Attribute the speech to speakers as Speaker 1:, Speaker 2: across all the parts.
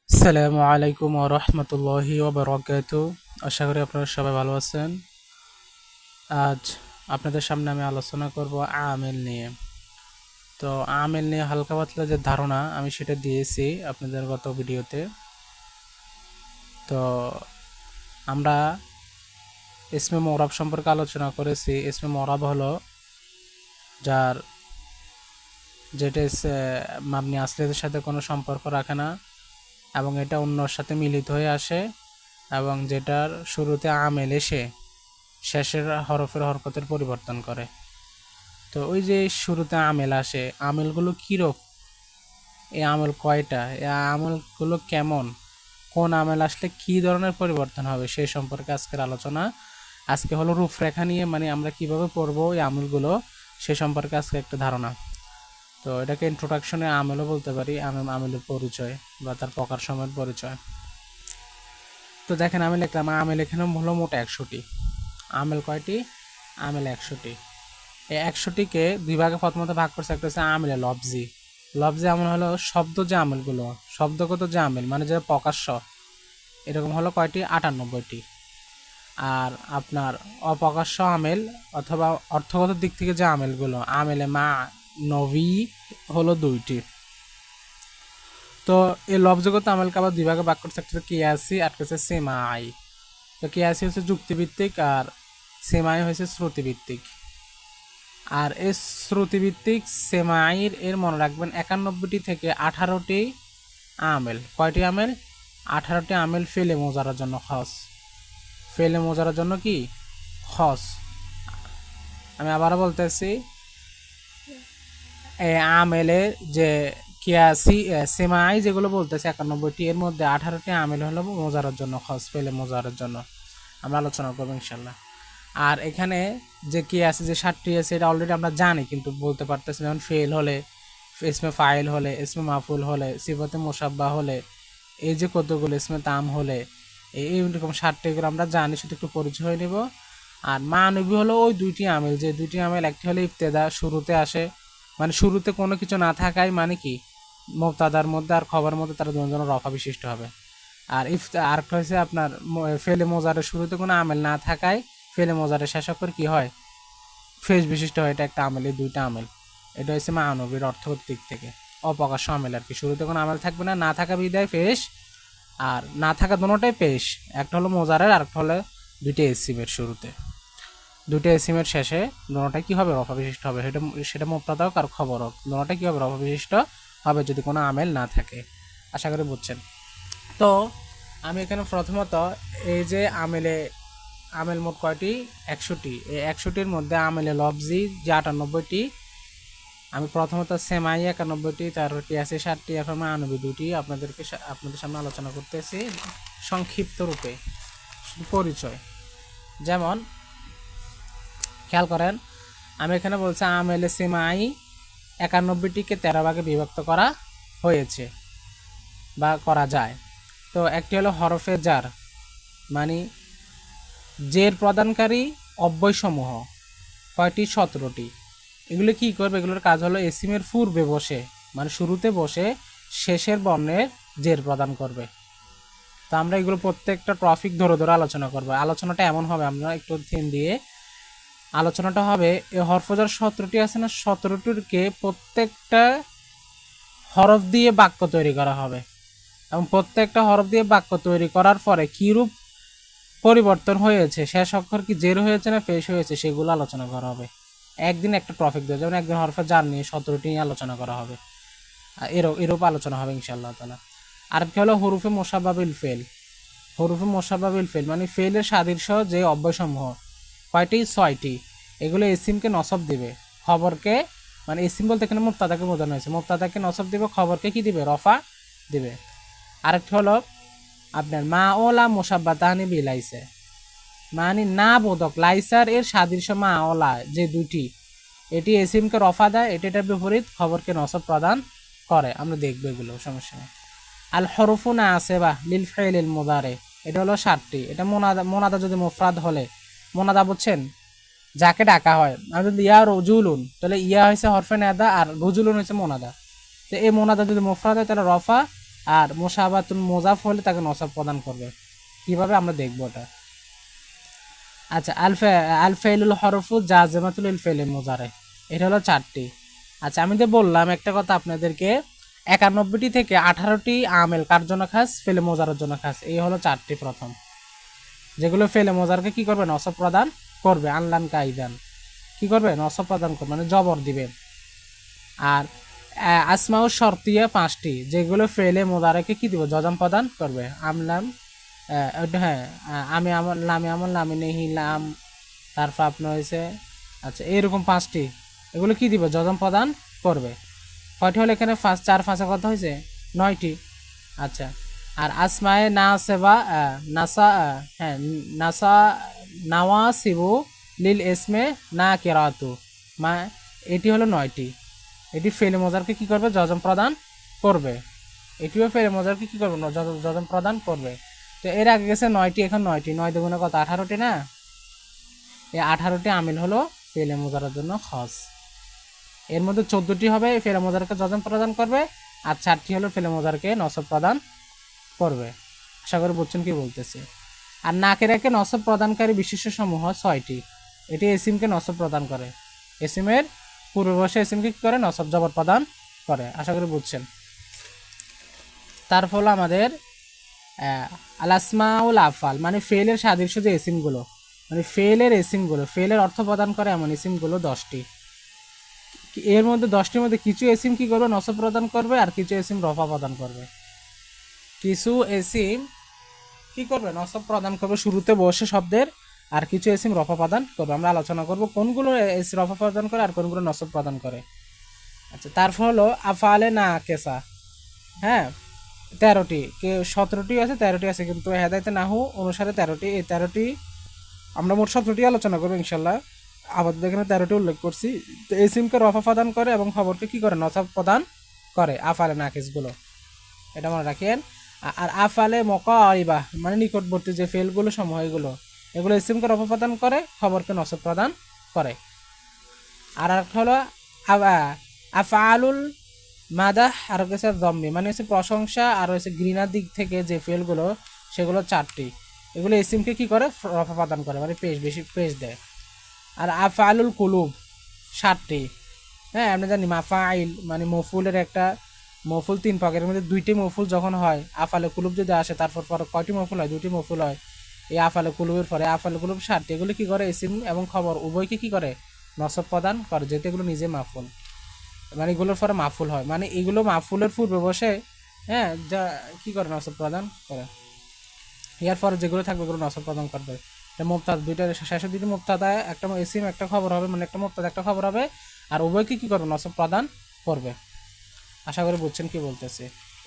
Speaker 1: আসসালামু আলাইকুম ওয়া রাহমাতুল্লাহি ওয়া বারাকাতুহু। আশা করি আপনারা সবাই ভালো আছেন। আজ আপনাদের সামনে আমি আলোচনা করব আমিল নিয়ে। তো আমিল নিয়ে হালকা পাতলা যে ধারণা আমি সেটা দিয়েছি আপনাদের গত ভিডিওতে। তো আমরা ইসমে মুরাব সম্পর্কে আলোচনা করেছি। ইসমে মুরাব হলো যার যেটা মাবনি আসলিয়াতের সাথে কোনো সম্পর্ক রাখে না এবং এটা অন্যর সাথে মিলিত হয়ে আসে এবং যেটার শুরুতে আমেল এসে শেষের হরফের হরকতের পরিবর্তন করে। তো ওই যে শুরুতে আমেল আসে, আমেলগুলো কীরকম, এই আমেল কয়টা, এই আমেলগুলো কেমন, কোন আমেল আসলে কী ধরনের পরিবর্তন হবে সেই সম্পর্কে আজকের আলোচনা। আজকে হলো রূপরেখা নিয়ে, মানে আমরা কিভাবে পড়বো এই আমেলগুলো সে সম্পর্কে আজকে একটা ধারণা। তো এটাকে ইন্ট্রোডাকশনে আমেলও বলতে পারি, আমেলের পরিচয় বা তার প্রকার সময়ের পরিচয়। তো দেখেন আমি লিখলাম আমেল, এখানে হলো মোট 100টি। আমেল কয়টি? আমেল 100টি। এই 100টিকে দুই ভাগে প্রথমত ভাগ করছে, একটা হচ্ছে আমেলে লফজি। লফজি আমল হলো শব্দ যে আমেলগুলো, শব্দগত যে আমেল মানে যে প্রকাশ্য, এরকম হলো কয়টি? 98টি। আর আপনার অপ্রকাশ্য আমেল অথবা অর্থগত দিক থেকে যে আমেলগুলো, আমেলে মা নবী হলো 2টি। তো এই লফজগত আমেলকে আবার দুই ভাগে ভাগ করছে, একটা হচ্ছে কিয়াসি আর একটা হচ্ছে সেমাই। তো কিয়াসি হচ্ছে যুক্তিভিত্তিক আর সেমাই হচ্ছে শ্রুতিভিত্তিক। আর এই শ্রুতিভিত্তিক সেমাইর এর মনে রাখবেন 91টি থেকে 18টি আমেল। কয়টি আমেল? 18টি আমেল ফেলে মোজারার জন্য খস। ফেলে মোজারার জন্য কি খস? আমি আবারও বলতেছি, এই আমেলের যে কিয়াসি সেমাই যেগুলো বলতেছে 91টি, এর মধ্যে 18টি আমেল হলো মোজারার জন্য খস, ফেলে মোজারার জন্য। আমরা আলোচনা করবো ইনশাল্লাহ। আর এখানে যে কি আছে, যে 60টি আছে, এটা অলরেডি আমরা জানি কিন্তু বলতে পারতেছি। যেমন ফেল হলে, ইসমে ফাইল হলে, ইসমে মাফুল হলে, সিফাতে মুসাব্বা হলে, এই যে কতগুলো ইসমে তাম হলে, এইরকম 60টি করে আমরা জানি, শুধু একটু পরিচয় হয়ে নেব। আর মানবী হলো ওই দুইটি আমেল, যে দুইটি আমেল, একটি হলে ইবতেদা, শুরুতে আসে, মানে শুরুতে কোনো কিছু না থাকায়, মানে কি মুবতাদার মধ্যে আর খবরের মধ্যে তারা দুজন রফা বিশিষ্ট হবে। আর আরেকটা হচ্ছে আপনার ফেলে মোজারের শুরুতে কোনো আমেল না থাকায় ফেলে মোজারের শেষ অক্ষর কি হয়? ফেস বিশিষ্ট হয়। এটা একটা আমেল, এই দুইটা আমেল। এটা হচ্ছে মানবীর অর্থগত দিক থেকে অপ্রকাশ্য আমেল আর কি। শুরুতে কোনো আমেল থাকবে না, না থাকা বিদায় ফেস, আর না থাকা দুটোটাই পেশ। একটা হলো মোজারের, আরেকটা হলো দুইটা এসিমের শুরুতে, দুইটা এসিমের শেষে দুটোটাই কি হবে? রফা বিশিষ্ট হবে। সেটা মুবতাদা হোক আর খবর হোক, দুটোটাই কি হবে? রফা বিশিষ্ট হবে যদি কোনো আমেল না থাকে। আশা করি বুঝছেন। তো আমি এখানে প্রথমত এই যে আমেল মোট কয়টি? 100টি। এই 100টির মধ্যে আমেলে লফজি যে 98টি, আমি প্রথমত সেমাই 91টি, তারপরটি আছে 60টি, এখন মানবী 2টি আপনাদের সামনে আলোচনা করতেছি সংক্ষিপ্ত রূপে, শুধু পরিচয়। যেমন খেয়াল করেন, আমি এখানে বলছি আমেলে সেমাই 91টিকে 13 ভাগে বিভক্ত করা হয়েছে বা করা যায়। তো একটি হলো হরফে জার, মানে জের প্রদানকারী অব্যয়সমূহ, কয়টি? 17টি। এগুলো কি করবে? এগুলোর কাজ হলো এসিমের পূর্বে বসে, মানে শুরুতে বসে শেষের বর্ণের জের প্রদান করবে। তো আমরা এগুলো প্রত্যেকটা টপিক ধরে ধরে আলোচনা করবো। আলোচনাটা এমন হবে, আমরা একটু থিম দিয়ে আলোচনাটা হবে, এই হরফজার 17টি আছে না, 17টিকে প্রত্যেকটা হরফ দিয়ে বাক্য তৈরি করা হবে এবং প্রত্যেকটা হরফ দিয়ে বাক্য তৈরি করার পরে কী রূপ পরিবর্তন হয়েছে, শেষ অক্ষর কি জের হয়েছে না পেশ হয়েছে, সেগুলো আলোচনা করা হবে। একদিন একটা টপিক দেবে, যেমন একদিন হরফে জার নিয়ে 17টি নিয়ে আলোচনা করা হবে। এরূপ আলোচনা হবে ইনশাআল্লাহ তাআলা। আরেকটি হলো হরুফে মুশাব্বাবিল ফেল। হরুফে মুশাব্বাবিল ফেল মানে ফেলের সাদৃশ্য যে অব্যয়সমূহ, কয়টি? 6টি। এগুলো এসিমকে নসব দিবে, খবরকে, মানে এসিম বলতে এখানে মুবতাদাকে বোঝানো হয়েছে, মুবতাদাকে নসব দিবে, খবরকে কি দিবে? রফা দিবে। আরেকটি হলো আপনার মা ওলা মুশাব্বাতানি বিলাইছে, মানে না বোধক, লাইসার এর সাদৃশ্য মা ওলা যে দুটি, এটি এসিমকে রফা দেয়, এটার বিপরীত খবরকে নসব প্রদান করে। আমরা দেখবো এগুলো, সমস্যা নেই। আল হরফু না আছে বা লিল ফাইলিল মুদারে, এটা হলো 60টি। এটা মোনাদা যদি মুফরাদ হলে, মোনাদা বুঝছেন, যাকে ডাকা হয়। আমি যদি ইয়া রজুলুন, তাহলে ইয়া হয়েছে হরফে নাদা আর রজুলুন হয়েছে মোনাদা। তো এই মোনাদা যদি মুফরাদ হয় তাহলে রফা, আর মুশাবাহাতুন মুজাফ হলে তাকে নসব প্রদান করবে। কিভাবে আমরা দেখব ওটা। আচ্ছা, আল ফাইলুল হরফু জাযিমাতুল ফাইলিল মুজারে, এটা হলো 4টি। আচ্ছা, আমি তো বললাম একটা কথা আপনাদেরকে, 91টি থেকে 18টি আমেল কার জন্য খাস? ফেলে মোজারের জন্য খাস। এই হলো 4টি প্রথম, যেগুলো ফেলে মোজারকে কি করবে? নসব প্রদান করবে। আনলান কাইদান কি করবে? নসব প্রদান করবে, মানে জবর দিবেন। আর আসমাউ শর্তিয়া 5টি, যেগুলো ফেলে মোজারেকে কি দিব? জজম প্রদান করবে। আমলাম, হ্যাঁ, আমি আমার লামে আমার লামে নেহি লাম, তারপর আপনার হয়েছে, আচ্ছা এইরকম 5টি, এগুলো কি দিব? জজম প্রদান করবে। কয়টি হলো এখানে? 4 5 কথা হয়েছে 9টি। আচ্ছা, আর আসমায়ে না সেবা নাসা, হ্যাঁ নাসা নাওয়া সিবু লিল এসমে না কেরাতু, মা এটি হলো 9টি। এটি ফেলে মজারকে কি করবে? জজম প্রদান করবে। এটিও ফেলে মজারকে কি করবে? জজম প্রদান করবে। তো এর আগে গেছে 9টি, এখন 9টি, 9 দুগুণে কত? 18টি না? এই 18টি আমিল হলো ফেলে মোজারের জন্য খস। এর মধ্যে 14টি হবে ফেলে মোজারকে জজম প্রদান করবে, আর 4টি হলো ফেলে মোজারকে নসব প্রদান করবে। আশা করি বুঝছেন কি বলতেছে। আর নাকেরাকে নসব প্রদানকারী বিশেষ্য সমূহ 6টি। এটি এসিমকে নসব প্রদান করে। এসিমের পূর্বে বসে এসিমকে কি করে? নসব জবর প্রদান করে। আশা করি বুঝছেন। তার ফলে আমাদের আল আসমাউল আফআল, মানে ফেলের সাদৃশ্য যে এসিমগুলো, মানে ফেলের অর্থ প্রদান করে এমন এসিমগুলো 10টি। এর মধ্যে 10টির মধ্যে কিছু এসিম কি করবে? নসব প্রদান করবে, আর কিছু এসিম রফা প্রদান করবে। কিছু এসিম কি করবে? নসব প্রদান করবে শুরুতে বসে শব্দের, আর কিছু এসিম রফা প্রদান করবে। আমরা আলোচনা করব কোনগুলো রফা প্রদান করে আর কোনগুলো নসব প্রদান করে। আচ্ছা, তারপর হলো আফআলে না কেসা, হ্যাঁ 13টি, 17টি আছে, 13টি আছে, কিন্তু হেদায়েতে নাহু অনুসারে 13টি। এই 13টি আমরা মোট 17টি আলোচনা করবো ইনশাল্লাহ। আপাতত এখানে 13টি উল্লেখ করছি। তো এসিমকে রফা প্রদান করে এবং খবরকে কি করে? নসব প্রদান করে আফআলে নাকিসগুলো, এটা মনে রাখেন। আর আফআলে মুকারিবা, মানে নিকটবর্তী যে ফেলগুলো সমূহ, এগুলো ইসিমকে রফা প্রদান করে, খবরকে নসব প্রদান করে। আর একটা হলো আফআলুল মাদাহ, আর হচ্ছে যম্মি, মানে হচ্ছে প্রশংসা আর হচ্ছে ঘৃণার দিক থেকে যে ফেলগুলো, সেগুলো 4টি। এগুলো ইসিমকে কি করে? রফা প্রদান করে, মানে পেশ দেয়। আর আফআলুল কুলুব 7টি। হ্যাঁ, আমরা জানি মাফাইল মানে মফুলের একটা, মফুল 3 প্রকারের মধ্যে 2টি মফুল যখন হয়, আফালে কুলুব যদি আসে, তারপর কয়টি মফুল হয়? 2টি মফুল হয়। এই আফালে কুলুবের পরে আফালে কুলুব 7টি। এগুলো কি করে? ইসিম এবং খবর উভয়কে কি করে? নসব প্রদান করে, যেহেতু এগুলো নিজে মাফুল, মানে এগুলোর পরে মাফুল হয়, মানে এগুলো মাফুলের পূর্বে বসে, হ্যাঁ, যা কি করে? নসব প্রদান করে। এর পরে যেগুলো থাকবে এগুলো নসব প্রদান করবে। মুবতাদা, দুইটা শেষে 2টি মুবতাদা, একটা ইসিম একটা খবর হবে, মানে একটা মুবতাদা একটা খবর হবে, আর উভয়কে কি করবে? নসব প্রদান করবে। আশা করি বুঝছেন কি বলতেছে।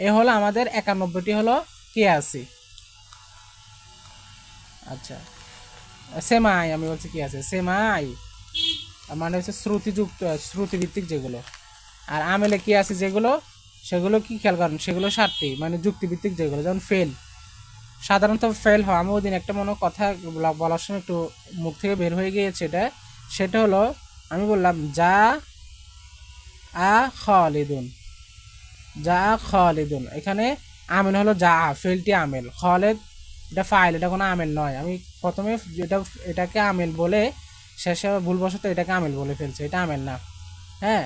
Speaker 1: এ হলো আমাদের 91টি হলো কিয়াসি। আচ্ছা, সেমাই, আমি বলছি কি আছে সেমাই, মানে হচ্ছে শ্রুতিভিত্তিক যেগুলো। আর আমেলে কি আছে যেগুলো, সেগুলো কি খেয়াল করেন? সেগুলো 7টি, মানে যুক্তিভিত্তিক যেগুলো, যেমন ফেল। সাধারণত ফেল হয়, আমি ওই দিন একটা মনে কথা বলার সময় একটু মুখ থেকে বের হয়ে গিয়েছে, সেটা হলো আমি বললাম যা আ খালিদুন, যা খালিদুন, এখানে আমেল হলো যা, ফেলটি আমেল, খালেদ এটা ফাইল, এটা কোনো আমেল নয়। আমি প্রথমে এটাকে আমেল বলে শেষে ভুলবশত এটাকে আমেল বলে ফেলছে, এটা আমেল না। হ্যাঁ,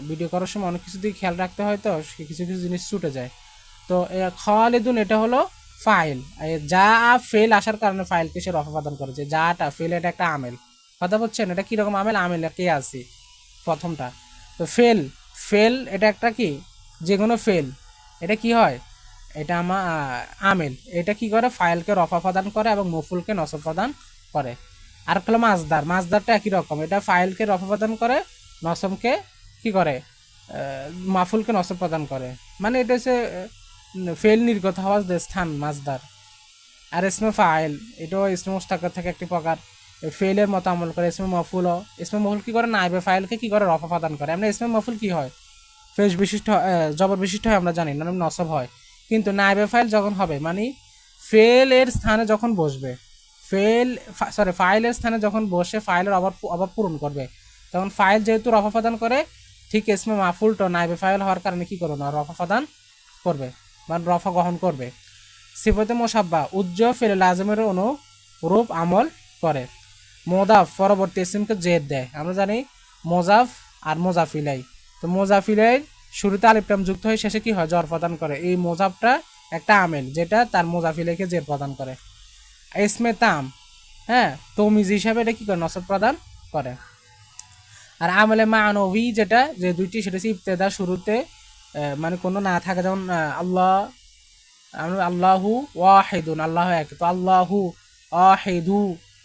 Speaker 1: ভিডিও করার সময় অনেক কিছু দিকে খেয়াল রাখতে হয়, তো কিছু কিছু জিনিস ছুটে যায়। তো খালিদুন এটা হলো ফাইল, যা ফেল আসার কারণে ফাইলকে সে রফা প্রদান করেছে, যাটা ফেল এটা একটা আমেল। কথা বলছেন? এটা কিরকম আমেল? আমেল কে আছে প্রথমটা। তো ফেল এটা একটা কি? যে কোনো ফেল, এটা কি হয়? এটা আমার আমেল, এটা কি করে? ফাইলকে রফা প্রদান করে এবং মফুলকে নসব প্রদান করে। আর হলো মাসদারটা একই রকম, এটা ফাইলকে রফা প্রদান করে, নসমকে কি করে? মাফুলকে নসব প্রদান করে, মানে এটা হচ্ছে ফেল নির্গত হওয়ার যে স্থান মাসদার। আর ইসমে ফাইল, এটাও ইসমে মুস্তাকার থেকে একটি প্রকার, ফেলের মতো আমল করে। ইসমে মফুল কি করে? নাইবে ফাইলকে কি করে? রফা প্রদান করে। আমরা ইসমে মফুল কি হয়? ফেস বিশিষ্ট, জবর বিশিষ্ট হয়, আমরা জানি না, নসব হয়। কিন্তু নাইবে ফাইল যখন হবে, মানে ফেলের স্থানে যখন বসবে, ফাইলের স্থানে যখন বসে ফাইলের অভাব পূরণ করবে, তখন ফাইল যেহেতু রফা প্রদান করে, ঠিক ইসমে মাফুলটা নাইবে ফাইল হওয়ার কারণে কি করবে না? রফা প্রদান করবে। মানে রফা গ্রহণ করবে। সিফতে মোসাব্বা উজ্জ্বল ফেলে লাজমের অনুরূপ আমল করে। মোদাফ পরবর্তী ইসিমকে জেদ দেয়। আমরা জানি মোজাফ আর মোজাফিলাই। তো মোজাফিলাই শুরুতে আলিফটাম যুক্ত হয়ে শেষে কি হয়, জ্বর প্রদান করে। এই মোজাফটা একটা আমেল যেটা তার মোজাফিলাইকে জের প্রদান করে। ইসমে তাম, হ্যাঁ, তমিজ হিসাবে এটা কি করে, নসব প্রদান করে। আর আমলে মানবী যেটা যে দুইটি, সেটা হচ্ছে ইবতেদা শুরুতে মানে কোনো না থাকে, যেমন আল্লাহ, আল্লাহু ওয়াহিদুন, আল্লাহ এক, তো আল্লাহু ওয়াহিদু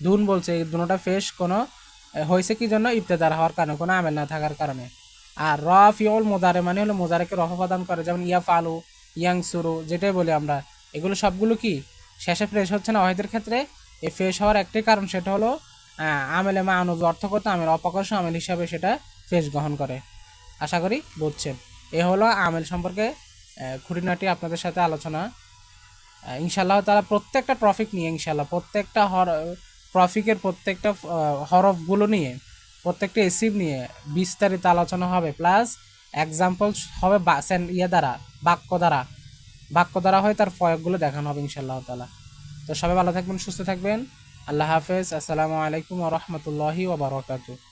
Speaker 1: দুন বলছে, এই দুটোটা ফেস কোনো হয়েছে কি জন্য, ইবতেদার হওয়ার কারণে, কোনো আমেল না থাকার কারণে। আর রফিউল মোজারে মানে হলো মোজারেকে রফা প্রদান করে, যেমন ইয়া ফালু, ইয়াং সুরু, যেটাই বলি আমরা, এগুলো সবগুলো কি শেষে ফ্রেশ হচ্ছে না ওয়াহিদের ক্ষেত্রে। এই ফ্রেশ হওয়ার একটাই কারণ, সেটা হলো আমেলে মানব অর্থগত আমেল, অপকর্ষ আমেল হিসাবে সেটা ফেস গ্রহণ করে। আশা করি বুঝছেন। এ হলো আমেল সম্পর্কে খুঁটিনাটি আপনাদের সাথে আলোচনা। ইনশাআল্লাহ তাআলা প্রত্যেকটা টপিক নিয়ে, ইনশাআল্লাহ প্রত্যেকটা টপিকের প্রত্যেকটা হরফগুলো নিয়ে, প্রত্যেকটা এসিভ নিয়ে বিস্তারিত আলোচনা হবে, প্লাস এক্সাম্পল হবে দ্বারা, বাক্য দ্বারা হয় তার প্রয়োগগুলো দেখানো হবে ইনশাআল্লাহ তাআলা। তো সবাই ভালো থাকবেন, সুস্থ থাকবেন। আল্লাহ হাফেজ। আসসালামু আলাইকুম ওয়া রাহমাতুল্লাহি ওয়া বারাকাতুহু।